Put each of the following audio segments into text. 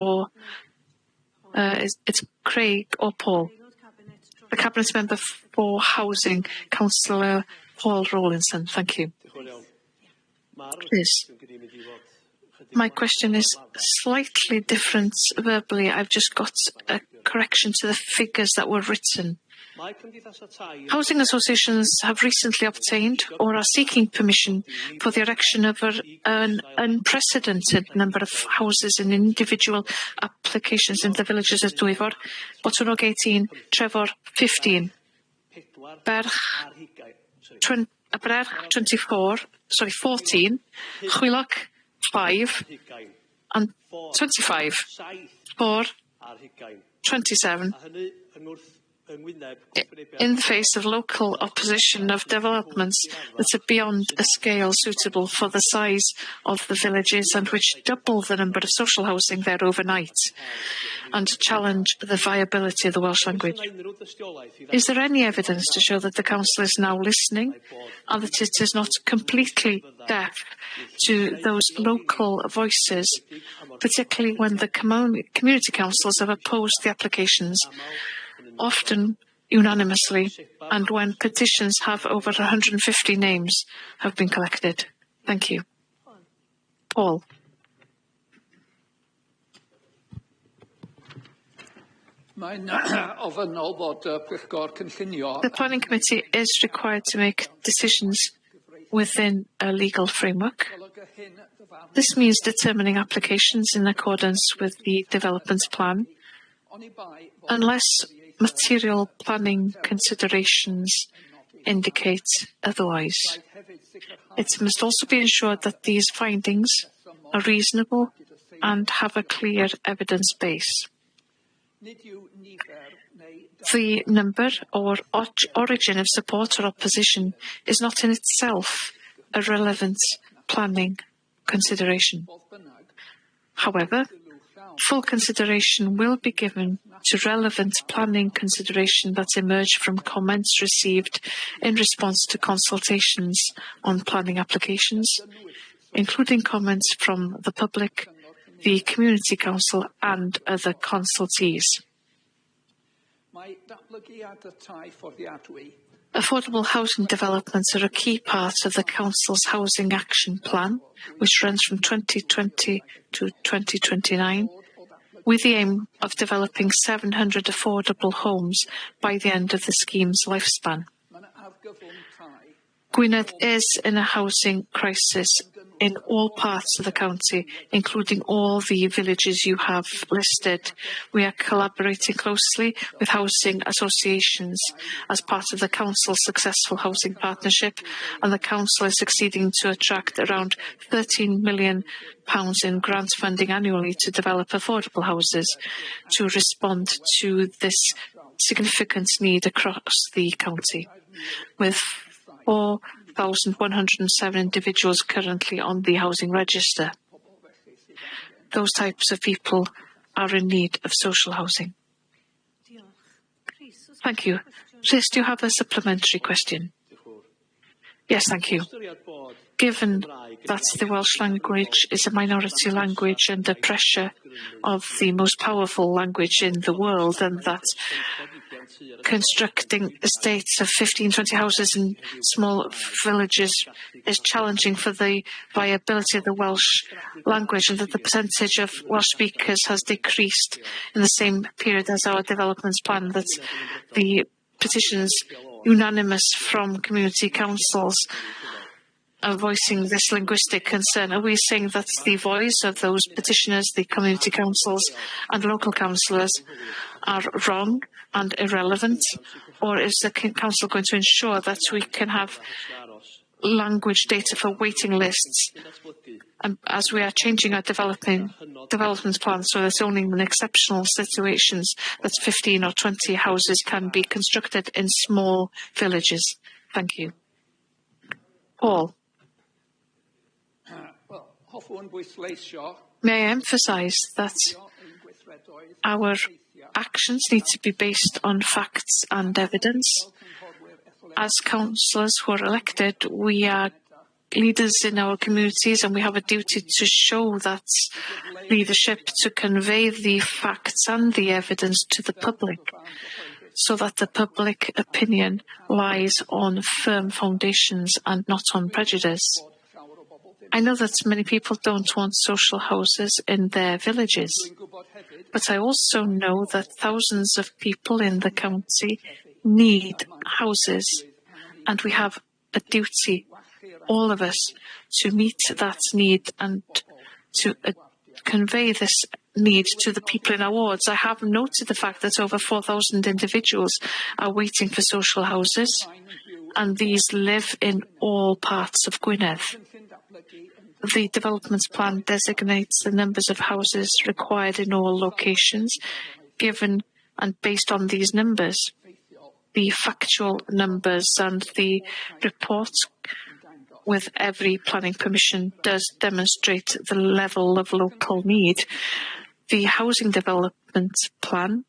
or it's Craig or Paul? The Cabinet Member for Housing, Councillor Paul Rowlinson. Thank you. Please. My question is slightly different verbally. I've just got a correction to the figures that were written. Housing associations have recently obtained or are seeking permission for the erection of an unprecedented number of houses in individual applications in the villages of Dwyfor, Botonog 18, Trefor 15, Berch 14, Chwilog 5, and 25, 4, 27. In the face of local opposition of developments that are beyond a scale suitable for the size of the villages and which double the number of social housing there overnight and challenge the viability of the Welsh language. Is there any evidence to show that the Council is now listening and that it is not completely deaf to those local voices, particularly when the community councils have opposed the applications, often unanimously, and when petitions have over 150 names have been collected? Thank you. Paul. The Planning Committee is required to make decisions within a legal framework. This means determining applications in accordance with the development plan, unless material planning considerations indicate otherwise. It must also be ensured that these findings are reasonable and have a clear evidence base. The number or origin of support or opposition is not in itself a relevant planning consideration. However, full consideration will be given to relevant planning consideration that emerge from comments received in response to consultations on planning applications, including comments from the public, the Community Council and other consultees. Affordable housing developments are a key part of the Council's Housing Action Plan, which runs from 2020 to 2029, with the aim of developing 700 affordable homes by the end of the scheme's lifespan. Gwynedd is in a housing crisis in all parts of the county, including all the villages you have listed. We are collaborating closely with housing associations as part of the Council's successful housing partnership, and the Council is succeeding to attract around £13 million in grant funding annually to develop affordable houses to respond to this significant need across the county, with 4,107 individuals currently on the housing register. Those types of people are in need of social housing. Thank you. Rhys, do you have a supplementary question? Yes, thank you. Given that the Welsh language is a minority language under pressure of the most powerful language in the world, and that constructing estates of 15, 20 houses in small villages is challenging for the viability of the Welsh language, and that the percentage of Welsh speakers has decreased in the same period as our development plan, that the petitions unanimous from community councils are voicing this linguistic concern. Are we saying that the voice of those petitioners, the community councils and local councillors are wrong and irrelevant? Or is the council going to ensure that we can have language data for waiting lists, as we are changing our development plan so that only in exceptional situations that 15 or 20 houses can be constructed in small villages? Thank you. Paul. May I emphasise that our actions need to be based on facts and evidence. As councillors who are elected, we are leaders in our communities, and we have a duty to show that leadership, to convey the facts and the evidence to the public, so that the public opinion lies on firm foundations and not on prejudice. I know that many people don't want social houses in their villages, but I also know that thousands of people in the county need houses, and we have a duty, all of us, to meet that need and to convey this need to the people in our wards. I have noted the fact that over 4,000 individuals are waiting for social houses, and these live in all parts of Gwynedd. The development plan designates the numbers of houses required in all locations, given and based on these numbers. The factual numbers and the report with every planning permission does demonstrate the level of local need. The housing development plan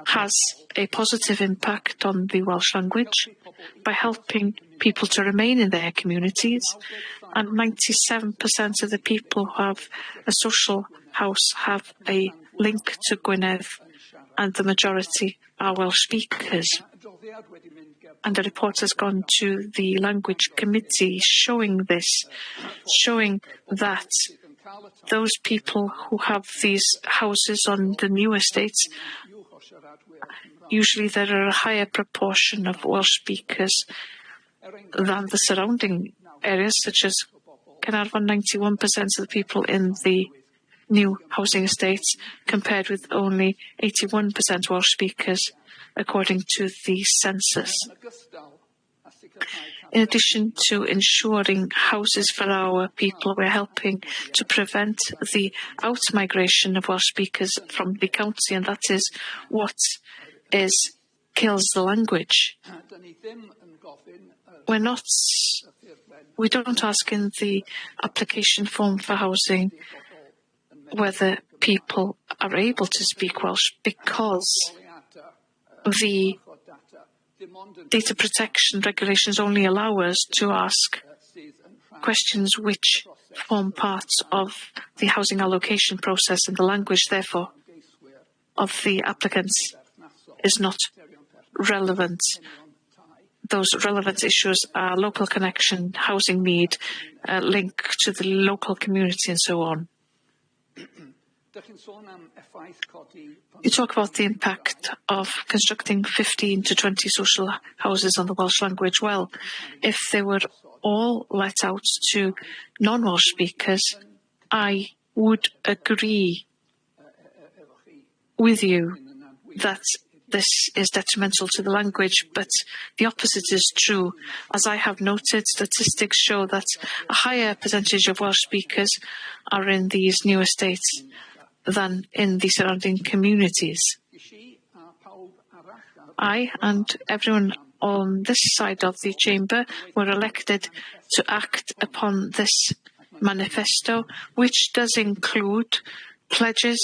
has a positive impact on the Welsh language by helping people to remain in their communities, and 97% of the people who have a social house have a link to Gwynedd, and the majority are Welsh speakers. And the report has gone to the Language Committee showing this, showing that those people who have these houses on the new estates, usually there are a higher proportion of Welsh speakers than the surrounding areas, such as Caernarfon. 91% of the people in the new housing estates, compared with only 81% Welsh speakers, according to the census. In addition to ensuring houses for our people, we're helping to prevent the out-migration of Welsh speakers from the county, and that is what kills the language. We don't ask in the application form for housing whether people are able to speak Welsh, because the data protection regulations only allow us to ask questions which form part of the housing allocation process, and the language, therefore, of the applicants is not relevant. Those relevant issues are local connection, housing need, link to the local community, and so on. You talk about the impact of constructing 15 to 20 social houses on the Welsh language. Well, if they were all let out to non-Welsh speakers, I would agree with you that this is detrimental to the language, but the opposite is true. As I have noted, statistics show that a higher percentage of Welsh speakers are in these new estates than in the surrounding communities. I and everyone on this side of the chamber were elected to act upon this manifesto, which does include pledges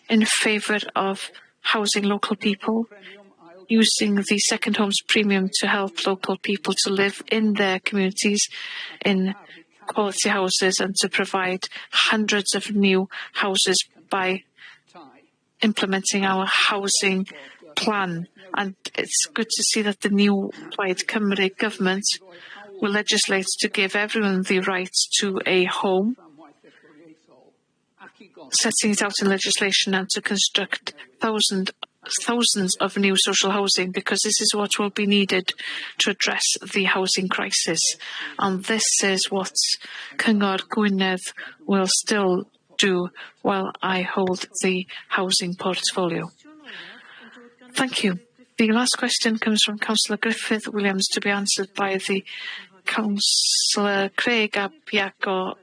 in favour of housing local people, using the second homes premium to help local people to live in their communities in quality houses, and to provide hundreds of new houses by implementing our housing plan. And it's good to see that the new Plaid Cymru government will legislate to give everyone the right to a home, setting it out in legislation, and to construct thousands of new social housing, because this is what will be needed to address the housing crisis. And this is what Cyngor Gwynedd will still do while I hold the housing portfolio. Thank you. The last question comes from Councillor Griffith Williams, to be answered by the Councillor Craig Iago,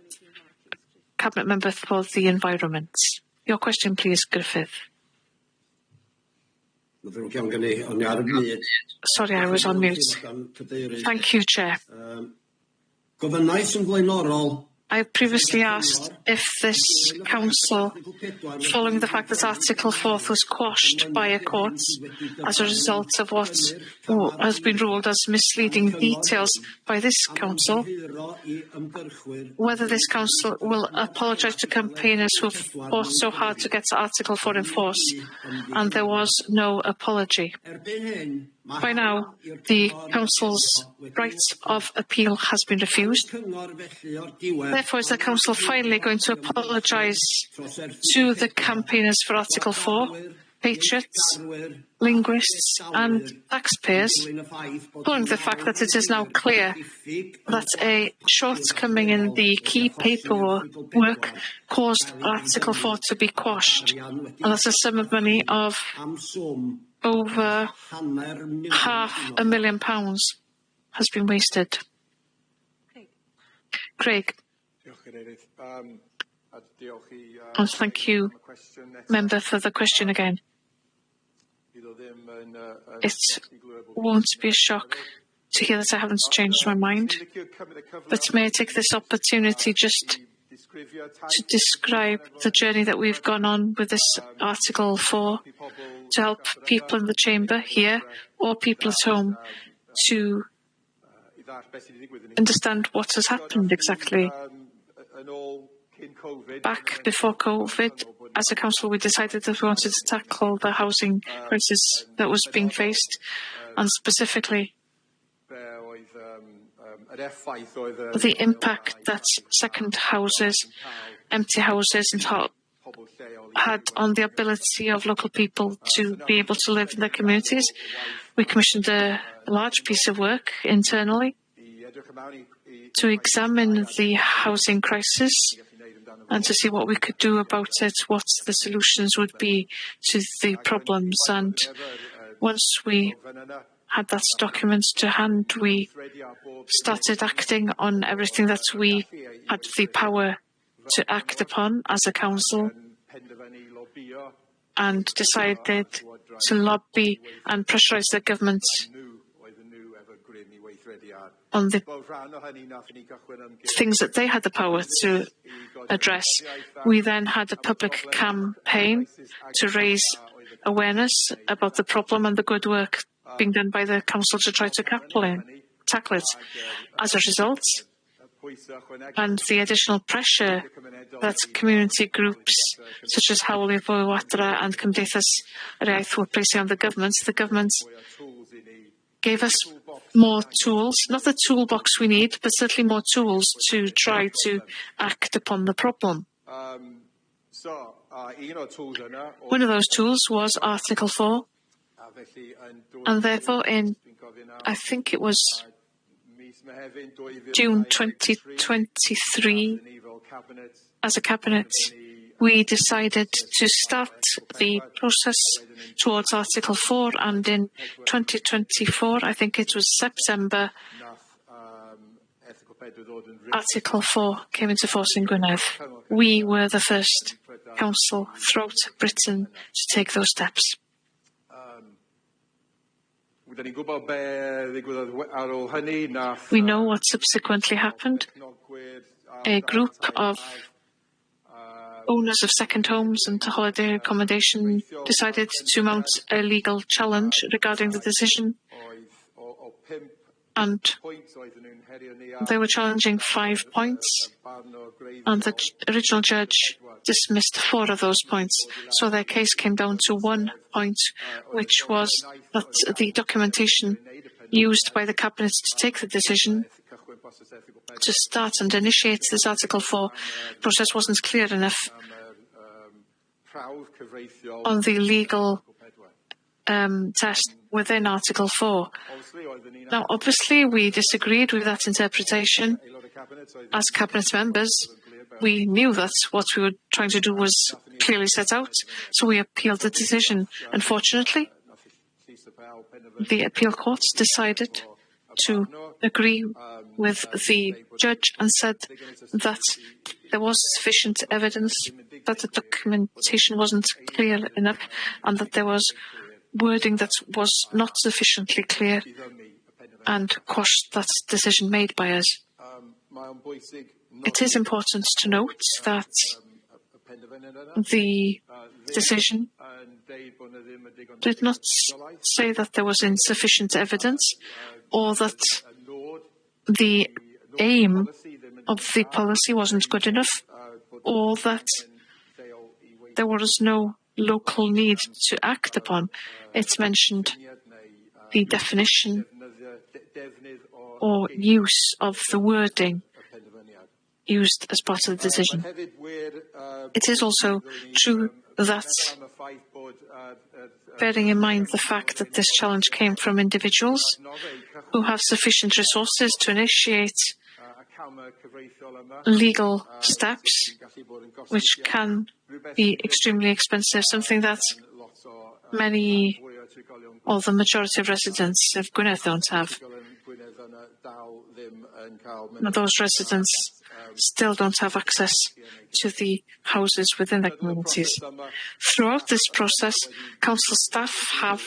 Cabinet Member for the Environment. Your question, please, Griffith. Sorry, I was on mute. Thank you, Chair. Gofynnais yn flaenorol I previously asked if this council, following the fact that Article 4 was quashed by a court as a result of what has been ruled as misleading details by this council, whether this council will apologise to campaigners who fought so hard to get Article 4 in force, and there was no apology. By now, the council's right of appeal has been refused. Therefore, is the council finally going to apologise to the campaigners for Article 4, patriots, linguists and taxpayers, following the fact that it is now clear that a shortcoming in the key paperwork caused Article 4 to be quashed, and that a sum of money of over £500,000 has been wasted. Craig. And thank you, Member, for the question again. It won't be a shock to hear that I haven't changed my mind, but may I take this opportunity just to describe the journey that we've gone on with this Article 4 to help people in the chamber here or people at home to understand what has happened exactly. Back before COVID, as a council, we decided that we wanted to tackle the housing crisis that was being faced, and specifically the impact that second houses, empty houses had on the ability of local people to be able to live in their communities. We commissioned a large piece of work internally to examine the housing crisis and to see what we could do about it, what the solutions would be to the problems. And once we had that document to hand, we started acting on everything that we had the power to act upon as a council, and decided to lobby and pressurise the government on the things that they had the power to address. We then had a public campaign to raise awareness about the problem and the good work being done by the council to try to tackle it. As a result, and the additional pressure that community groups such as Hawley Fwydra and Cymdeithas yr Iaith were placing on the government gave us more tools, not the toolbox we need, but certainly more tools to try to act upon the problem. One of those tools was Article 4, and therefore I think it was June 2023, as a cabinet, we decided to start the process towards Article 4, and in 2024, I think it was September, Article 4 came into force in Gwynedd. We were the first council throughout Britain to take those steps. We know what subsequently happened. A group of owners of second homes and holiday accommodation decided to mount a legal challenge regarding the decision, and they were challenging 5 points, and the original judge dismissed 4 of those points. So their case came down to 1 point, which was that the documentation used by the Cabinet to take the decision to start and initiate this Article 4 process wasn't clear enough on the legal test within Article 4. Now, obviously, we disagreed with that interpretation. As Cabinet members, we knew that what we were trying to do was clearly set out, so we appealed the decision. Unfortunately, the appeal courts decided to agree with the judge and said that there was sufficient evidence that the documentation wasn't clear enough and that there was wording that was not sufficiently clear, and quashed that decision made by us. It is important to note that the decision did not say that there was insufficient evidence or that the aim of the policy wasn't good enough or that there was no local need to act upon. It mentioned the definition or use of the wording used as part of the decision. It is also true that, bearing in mind the fact that this challenge came from individuals who have sufficient resources to initiate legal steps, which can be extremely expensive, something that many or the majority of residents of Gwynedd don't have. Now, those residents still don't have access to the houses within their communities. Throughout this process, council staff have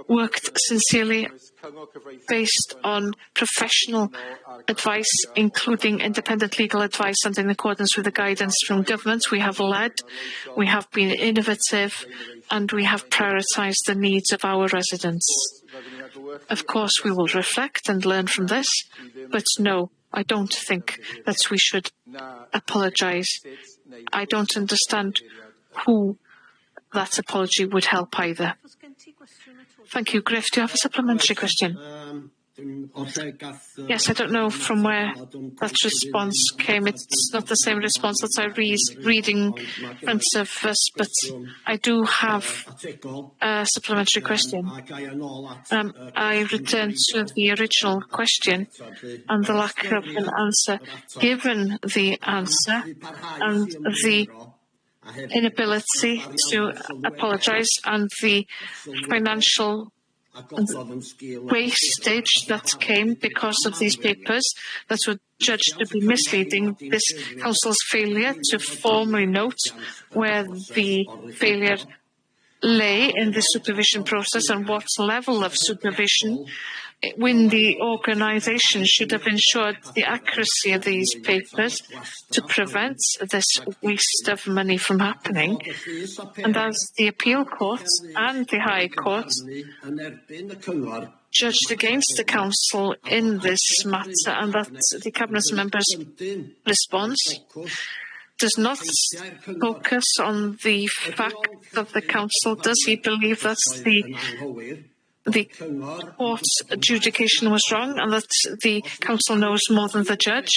worked sincerely based on professional advice, including independent legal advice, and in accordance with the guidance from government. We have led, we have been innovative, and we have prioritised the needs of our residents. Of course, we will reflect and learn from this, but no, I don't think that we should apologise. I don't understand who that apology would help either. Thank you. Griff, do you have a supplementary question? Yes, I don't know from where that response came. It's not the same response that I read in front of us, but I do have a supplementary question. I return to the original question and the lack of an answer. Given the answer and the inability to apologise and the financial wastage that came because of these papers that were judged to be misleading, this council's failure to formally note where the failure lay in the supervision process and what level of supervision when the organisation should have ensured the accuracy of these papers to prevent this waste of money from happening. And as the appeal court and the High Court judged against the council in this matter, and that the Cabinet member's response does not focus on the fact of the council. Does he believe that the court's adjudication was wrong and that the council knows more than the judge?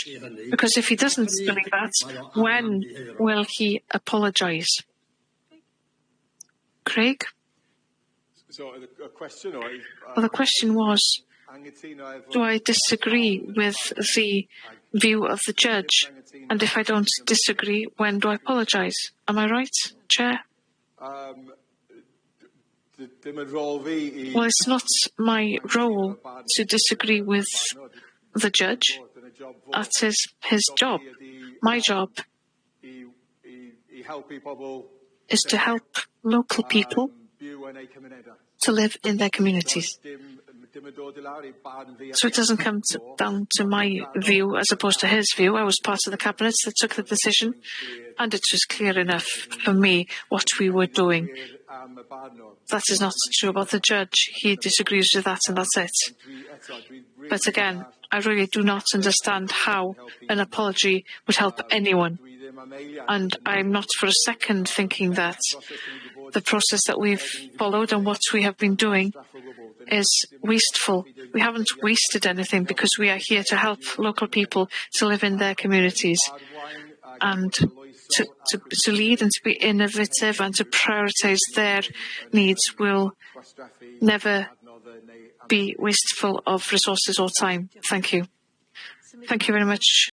Because if he doesn't believe that, when will he apologise? Craig? So a question, or well, the question was, do I disagree with the view of the judge? And if I don't disagree, when do I apologise? Am I right, Chair? Well, it's not my role to disagree with the judge. That is his job. My job is to help local people to live in their communities. So it doesn't come down to my view as opposed to his view. I was part of the Cabinet that took the decision, and it was clear enough for me what we were doing. That is not true about the judge. He disagrees with that, and that's it. But again, I really do not understand how an apology would help anyone. And I'm not for a second thinking that the process that we've followed and what we have been doing is wasteful. We haven't wasted anything because we are here to help local people to live in their communities and to lead and to be innovative and to prioritise their needs will never be wasteful of resources or time. Thank you. Thank you very much.